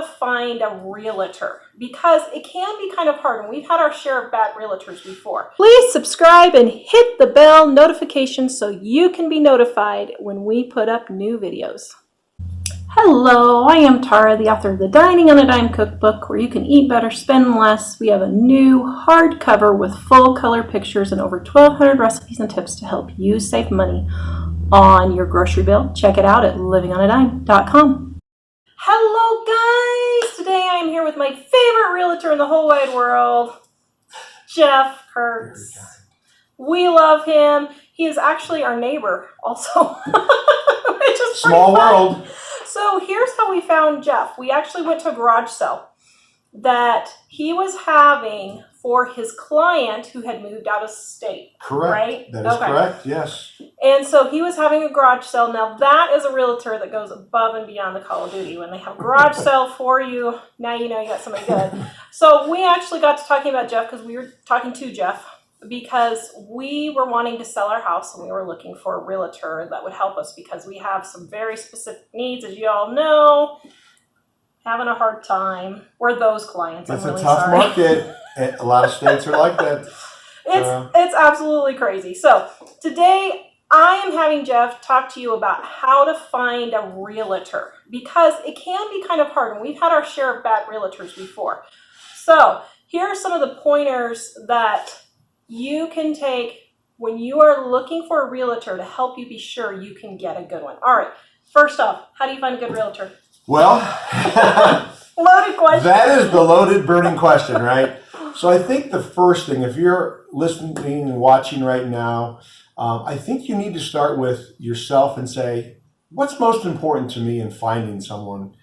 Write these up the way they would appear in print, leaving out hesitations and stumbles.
to find a realtor, because it can be kind of hard, and we've had our share of bad realtors before. Please subscribe and hit the bell notification so you can be notified when we put up new videos. Hello, I am Tara, the author of the Dining on a Dime cookbook, where you can eat better, spend less. We have a new hardcover with full color pictures and over 1,200 recipes and tips to help you save money on your grocery bill. Check it out at livingonadime.com. Hello guys! Today I am here with my favorite realtor in the whole wide world, Jeff Kurtz. We love him. He is actually our neighbor also. Which is small world. So here's how we found Jeff. We actually went to a garage sale that he was having for his client who had moved out of state. Correct. Right? That is correct, yes. And so he was having a garage sale. Now that is a realtor that goes above and beyond the call of duty. When they have a garage sale for you, now you know you got somebody good. So we actually got to talking about Jeff because we were talking to Jeff because we were wanting to sell our house and we were looking for a realtor that would help us because we have some very specific needs, as you all know. Having a hard time. We're those clients. It's really a tough sorry. market. A lot of states are like that. It's absolutely crazy. So today I am having Jeff talk to you about how to find a realtor because it can be kind of hard, and we've had our share of bad realtors before. So here are some of the pointers that you can take when you are looking for a realtor to help you be sure you can get a good one. All right. First off, how do you find a good realtor? Well, loaded question. That is the loaded, burning question, right? So I think the first thing, if you're listening and watching right now, I think you need to start with yourself and say, what's most important to me in finding someone?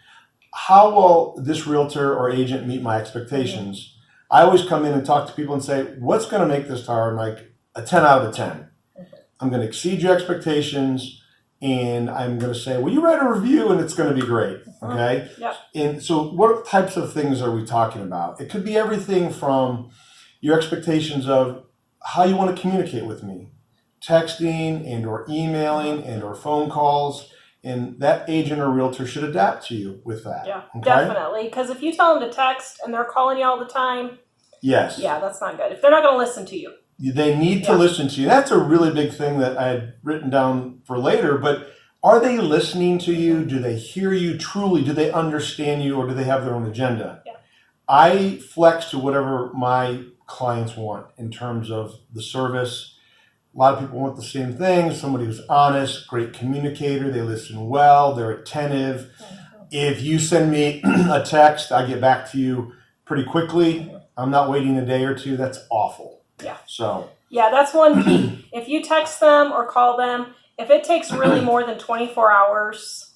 How will this realtor or agent meet my expectations? Mm-hmm. I always come in and talk to people and say, what's going to make this tower like a 10 out of 10? Mm-hmm. I'm going to exceed your expectations. And I'm going to say, will you write a review? And it's going to be great. Okay. Yep. And so what types of things are we talking about? It could be everything from your expectations of how you want to communicate with me, texting and or emailing and or phone calls. And that agent or realtor should adapt to you with that. Yeah, okay? Definitely. Because if you tell them to text and they're calling you all the time, yes. Yeah, that's not good. If they're not going to listen to you. They need to listen to you. That's a really big thing that I had written down for later, but are they listening to you? Do they hear you truly? Do they understand you, or do they have their own agenda? Yeah. I flex to whatever my clients want in terms of the service. A lot of people want the same thing. Somebody who's honest, great communicator, they listen well, they're attentive. Mm-hmm. If you send me a text, I get back to you pretty quickly. Mm-hmm. I'm not waiting a day or two. That's awful. Yeah. So. Yeah, that's one key. If you text them or call them, if it takes really more than 24 hours.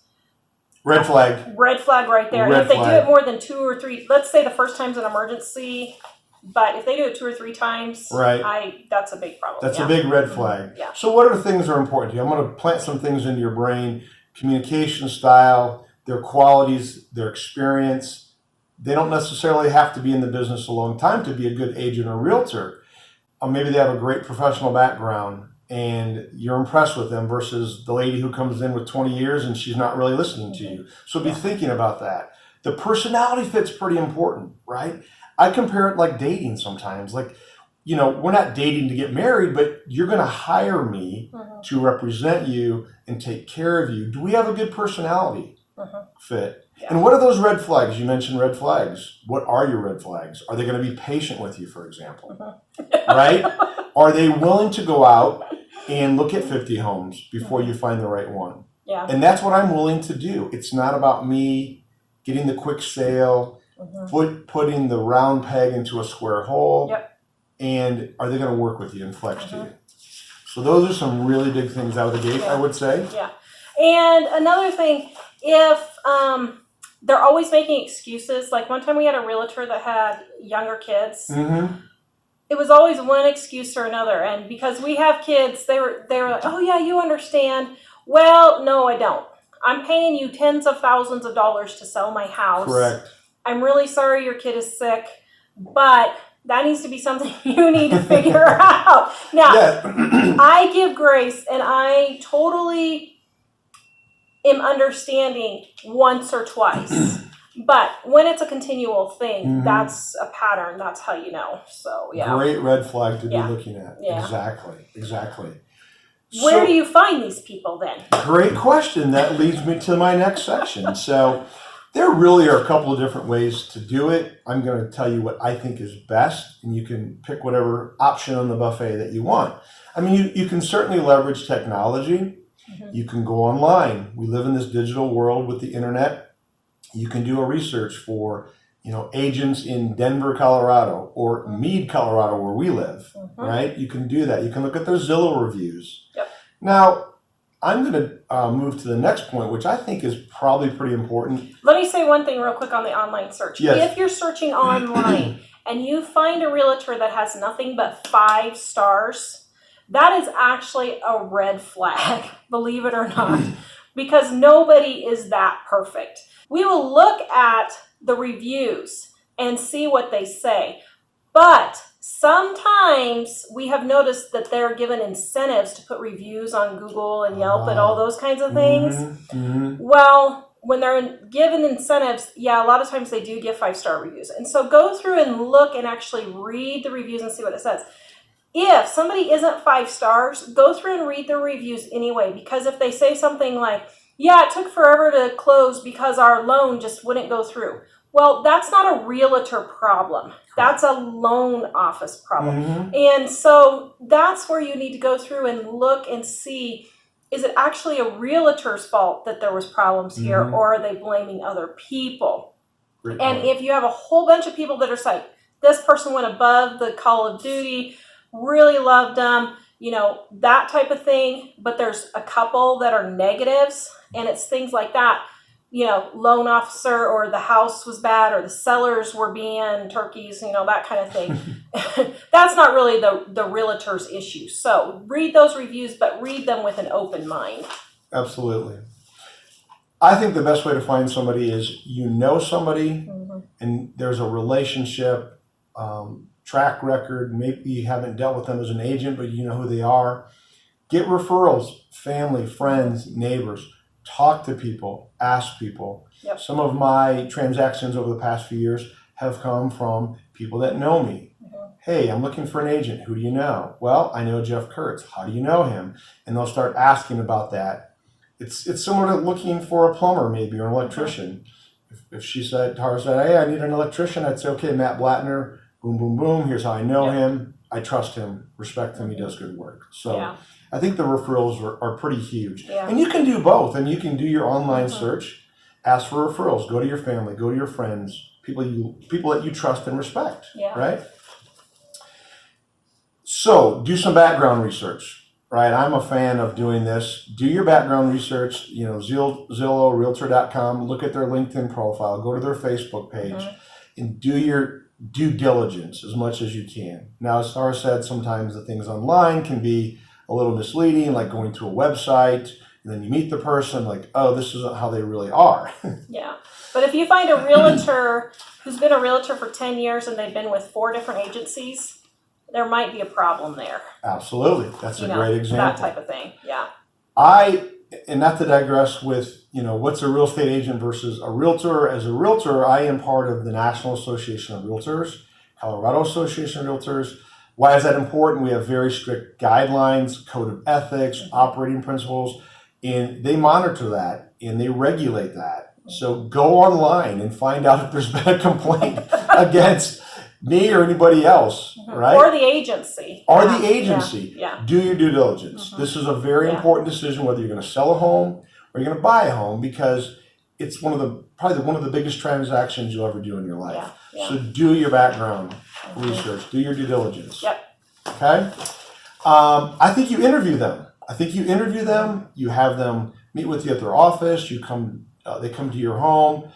Red flag. Red flag right there. Red and if they flag. do it more than 2 or 3, let's say the first time's an emergency, but if they do it 2 or 3 times, right. That's a big problem. That's a big red flag. Yeah. So what are things that are important to you? I'm going to plant some things into your brain. Communication style, their qualities, their experience. They don't necessarily have to be in the business a long time to be a good agent or realtor. Or maybe they have a great professional background and you're impressed with them versus the lady who comes in with 20 years and she's not really listening to you. So be thinking about that. The personality fit's pretty important, right? I compare it like dating sometimes. Like, you know, we're not dating to get married, but you're going to hire me to represent you and take care of you. Do we have a good personality fit? Yeah. And what are those red flags? You mentioned red flags. What are your red flags? Are they going to be patient with you, for example? Right? Are they willing to go out and look at 50 homes before you find the right one? Yeah. And that's what I'm willing to do. It's not about me getting the quick sale, putting the round peg into a square hole. Yep. And are they going to work with you and flex to you? So those are some really big things out of the gate, I would say. Yeah. And another thing, if they're always making excuses. Like one time we had a realtor that had younger kids. Mm-hmm. It was always one excuse or another. And because we have kids, they were like, oh yeah, you understand. Well, no, I don't. I'm paying you tens of thousands of dollars to sell my house. Correct. I'm really sorry your kid is sick, but that needs to be something you need to figure out. Now, I give grace and I totally am understanding once or twice. But when it's a continual thing, Mhm. that's a pattern. That's how you know. So, yeah. Great red flag to be Yeah. looking at. Yeah. Exactly. Where So, do you find these people then? great question. That leads me to my next section. So there really are a couple of different ways to do it. I'm going to tell you what I think is best, and you can pick whatever option on the buffet that you want. I mean, you can certainly leverage technology. You can go online. We live in this digital world with the internet. You can do a research for, agents in Denver, Colorado, or Meade, Colorado, where we live, right? You can do that. You can look at their Zillow reviews. Yep. Now, I'm going to move to the next point, which I think is probably pretty important. Let me say one thing real quick on the online search. Yes. If you're searching online and you find a realtor that has nothing but 5 stars, that is actually a red flag, believe it or not, because nobody is that perfect. We will look at the reviews and see what they say, but sometimes we have noticed that they're given incentives to put reviews on Google and Yelp and all those kinds of things. Well, when they're given incentives, yeah, a lot of times they do give 5-star reviews. And so go through and look and actually read the reviews and see what it says. If somebody isn't 5 stars, go through and read the reviews anyway, because if they say something like, yeah, it took forever to close because our loan just wouldn't go through. Well, that's not a realtor problem. That's a loan office problem. And so that's where you need to go through and look and see, is it actually a realtor's fault that there was problems here, or are they blaming other people? And if you have a whole bunch of people that are saying, this person went above the call of duty, really loved them, that type of thing, but there's a couple that are negatives, and it's things like that, loan officer, or the house was bad, or the sellers were being turkeys, that kind of thing. That's not really the realtor's issue. So read those reviews, but read them with an open mind. Absolutely. I think the best way to find somebody is somebody, and there's a relationship, track record. Maybe you haven't dealt with them as an agent, but you know who they are. Get referrals, family, friends, neighbors. Talk to people, ask people. Yep. Some of my transactions over the past few years have come from people that know me. Hey, I'm looking for an agent. Who do you know? Well, I know Jeff Kurtz. How do you know him? And they'll start asking about that. It's similar to looking for a plumber, maybe, or an electrician. If Tara said, hey, I need an electrician, I'd say, okay, Matt Blattner, boom, boom, boom. Here's how I know him. I trust him, respect him. He does good work. So I think the referrals are pretty huge. Yeah. And you can do both. And you can do your online search, ask for referrals, go to your family, go to your friends, people that you trust and respect, right? So do some background research, right? I'm a fan of doing this. Do your background research, Zillow, realtor.com, look at their LinkedIn profile, go to their Facebook page, and do your due diligence as much as you can. Now, as Sarah said, sometimes the things online can be a little misleading, like going to a website, and then you meet the person, like, oh, this isn't how they really are. Yeah. But if you find a realtor who's been a realtor for 10 years and they've been with 4 different agencies, there might be a problem there. Absolutely. That's a great example. That type of thing. Yeah. And not to digress with, what's a real estate agent versus a realtor. As a realtor, I am part of the National Association of Realtors, Colorado Association of Realtors. Why is that important? We have very strict guidelines, code of ethics, operating principles, and they monitor that and they regulate that. So go online and find out if there's been a complaint against me or anybody else, right? Or the agency. Or the agency. Yeah. Do your due diligence. This is a very important decision, whether you're going to sell a home or you're going to buy a home, because it's probably one of the biggest transactions you'll ever do in your life. Yeah. So do your background research. Do your due diligence. Yep. Okay? I think you interview them. You have them meet with you at their office. They come to your home.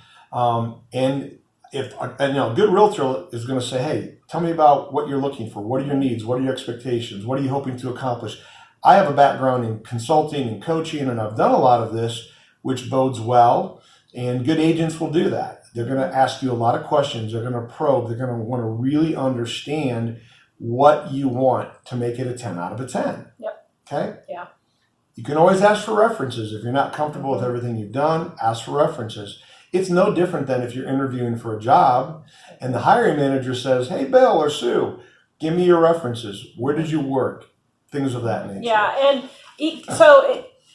And a good realtor is going to say, hey, tell me about what you're looking for. What are your needs? What are your expectations? What are you hoping to accomplish? I have a background in consulting and coaching, and I've done a lot of this, which bodes well. And good agents will do that. They're going to ask you a lot of questions. They're going to probe. They're going to want to really understand what you want to make it a 10 out of a 10. Yep. Okay? Yeah. You can always ask for references. If you're not comfortable with everything you've done, ask for references. It's no different than if you're interviewing for a job and the hiring manager says, hey, Bill or Sue, give me your references. Where did you work? Things of that nature. Yeah, and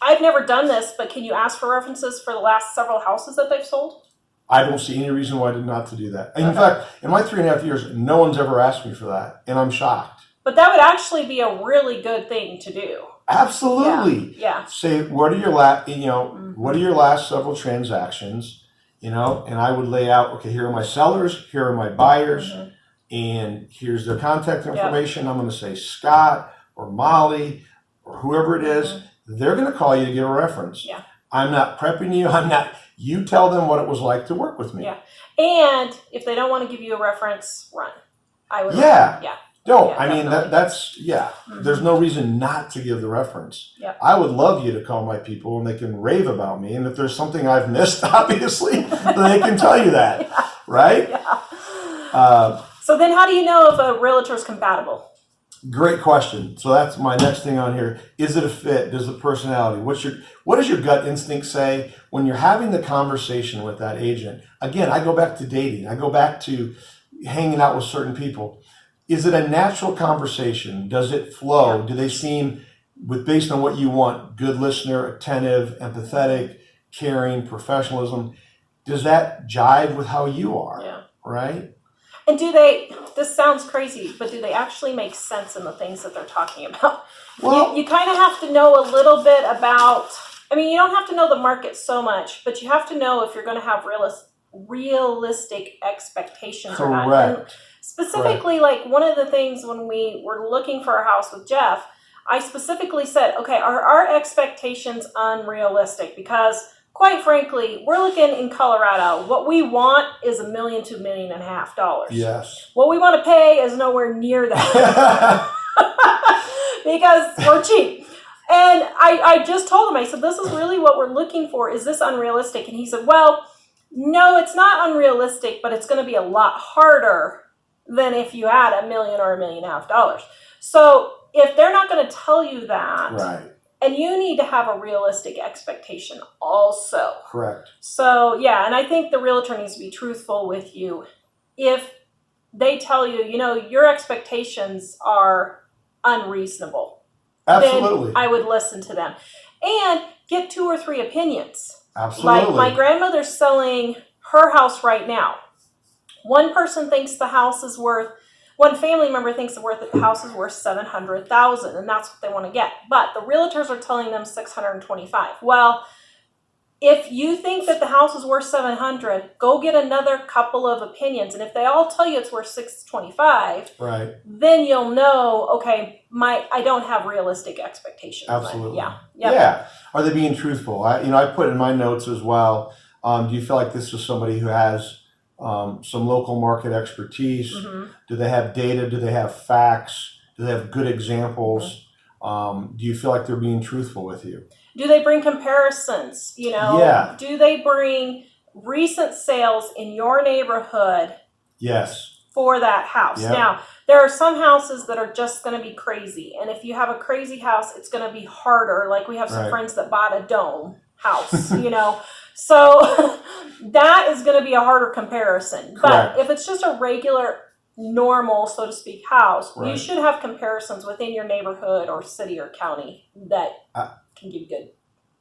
I've never done this, but can you ask for references for the last several houses that they've sold? I don't see any reason why not to do that. In fact, in my 3.5 years, no one's ever asked me for that, and I'm shocked. But that would actually be a really good thing to do. Absolutely. Yeah. Say, what are your what are your last several transactions? And I would lay out, okay, here are my sellers, here are my buyers, and here's their contact information. I'm going to say Scott or Molly or whoever it is. They're going to call you to give a reference. Yeah. I'm not prepping you. You tell them what it was like to work with me. Yeah. And if they don't want to give you a reference, run. I would. Yeah. Run. Yeah. No, Yeah, I mean, that's there's no reason not to give the reference. Yep. I would love you to call my people and they can rave about me. And if there's something I've missed, obviously, then they can tell you that, right? Yeah. So then how do you know if a realtor is compatible? Great question. So that's my next thing on here. Is it a fit? Does the personality? What does your gut instinct say when you're having the conversation with that agent? Again, I go back to dating. I go back to hanging out with certain people. Is it a natural conversation? Does it flow? Yeah. Do they seem, based on what you want, good listener, attentive, empathetic, caring, professionalism? Does that jive with how you are? Yeah. Right? And this sounds crazy, but do they actually make sense in the things that they're talking about? Well, you kind of have to know a little bit about, you don't have to know the market so much, but you have to know if you're going to have realistic expectations or not. And specifically, like one of the things when we were looking for a house with Jeff, I specifically said, okay, are our expectations unrealistic? Because quite frankly, we're looking in Colorado. What we want is $1 million to $1.5 million. Yes. What we want to pay is nowhere near that because we're cheap. And I just told him, I said, this is really what we're looking for. Is this unrealistic? And he said, well, no, it's not unrealistic, but it's going to be a lot harder than if you had $1 million or $1.5 million. So if they're not going to tell you that, right. And you need to have a realistic expectation also. Correct. So, yeah, and I think the realtor needs to be truthful with you. If they tell you, your expectations are unreasonable, absolutely, then I would listen to them. And get 2 or 3 opinions. Absolutely. Like my grandmother's selling her house right now. One family member thinks the house is worth $700,000, and that's what they want to get. But the realtors are telling them $625,000. Well, if you think that the house is worth $700,000, go get another couple of opinions, and if they all tell you it's worth $625,000, right, then you'll know. Okay, I don't have realistic expectations. Absolutely. Yeah. Yep. Yeah. Are they being truthful? I put in my notes as well. Do you feel like this is somebody who has some local market expertise? Mm-hmm. Do they have data? Do they have facts? Do they have good examples? Do you feel like they're being truthful with you? Do they bring comparisons? Yeah. Do they bring recent sales in your neighborhood? Yes. For that house. Yep. Now, there are some houses that are just going to be crazy. And if you have a crazy house, it's going to be harder. Like we have some friends that bought a dome house, So that is going to be a harder comparison. Correct. But if it's just a regular, normal, so to speak, house, you should have comparisons within your neighborhood or city or county that can give good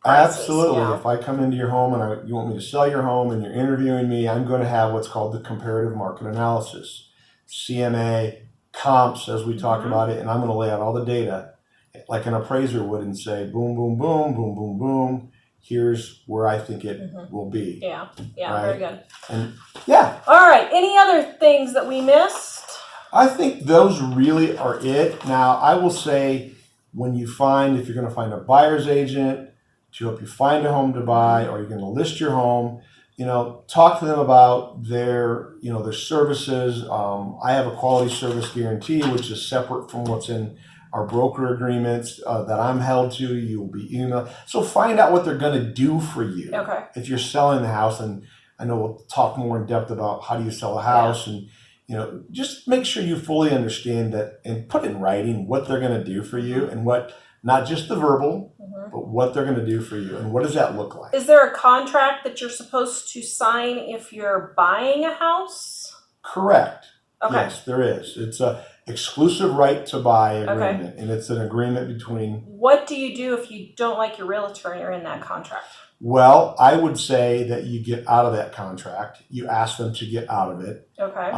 prices. Absolutely. Yeah. If I come into your home and you want me to sell your home and you're interviewing me, I'm going to have what's called the comparative market analysis, CMA, comps, as we talk about it, and I'm going to lay out all the data like an appraiser would and say, boom, boom, boom, boom, boom, boom. Here's where I think it will be. Yeah, right? Very good. And yeah. All right. Any other things that we missed? I think those really are it. Now, I will say when if you're going to find a buyer's agent to help you find a home to buy, or you're going to list your home, talk to them about their services. I have a quality service guarantee, which is separate from what's in our broker agreements that I'm held to. You'll be emailed. So find out what they're going to do for you. Okay. If you're selling the house, and I know we'll talk more in depth about how do you sell a house, and just make sure you fully understand that and put in writing what they're going to do for you and what Not just the verbal, Mhm. but what they're going to do for you. And what does that look like? Is there a contract that you're supposed to sign if you're buying a house? Correct. Okay. Yes, there is. It's a exclusive right to buy agreement, Okay. and it's an agreement between. What do you do if you don't like your realtor and you're in that contract? Well, I would say that you get out of that contract. You ask them to get out of it. Okay.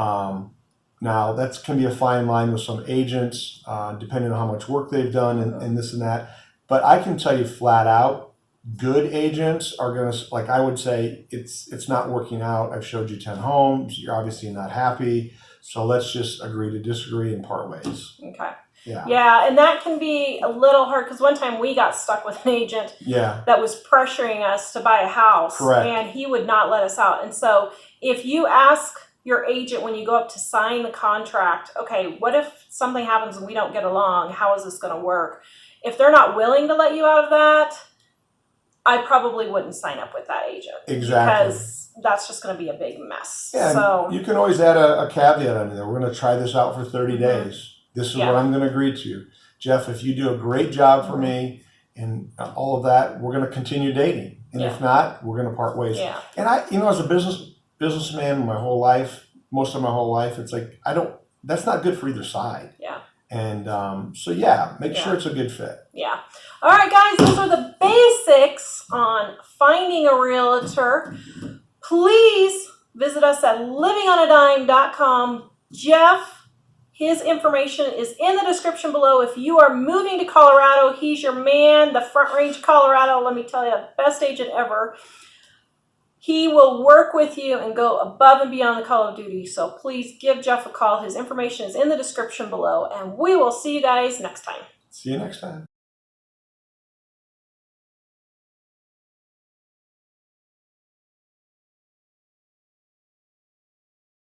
Now, that can be a fine line with some agents, depending on how much work they've done and this and that. But I can tell you flat out, good agents are going to, like I would say, it's not working out. I've showed you 10 homes. You're obviously not happy. So let's just agree to disagree and part ways. Okay. Yeah. Yeah, and that can be a little hard because one time we got stuck with an agent that was pressuring us to buy a house. Correct. And he would not let us out. And so if you ask your agent when you go up to sign the contract, okay, what if something happens and we don't get along? How is this going to work? If they're not willing to let you out of that, I probably wouldn't sign up with that agent. Exactly. Because that's just going to be a big mess. Yeah, so you can always add a caveat on there. We're going to try this out for 30 days. This is what I'm going to agree to. Jeff, if you do a great job for me and all of that, we're going to continue dating. And if not, we're going to part ways. Yeah. And I, as a businessman my whole life, most of my whole life, it's like, that's not good for either side. Yeah. And make sure it's a good fit. Yeah. All right, guys, those are the basics on finding a realtor. Please visit us at livingonadime.com. Jeff, his information is in the description below. If you are moving to Colorado, he's your man, the Front Range, Colorado. Let me tell you, best agent ever. He will work with you and go above and beyond the call of duty. So please give Jeff a call. His information is in the description below. And we will see you guys next time. See you next time.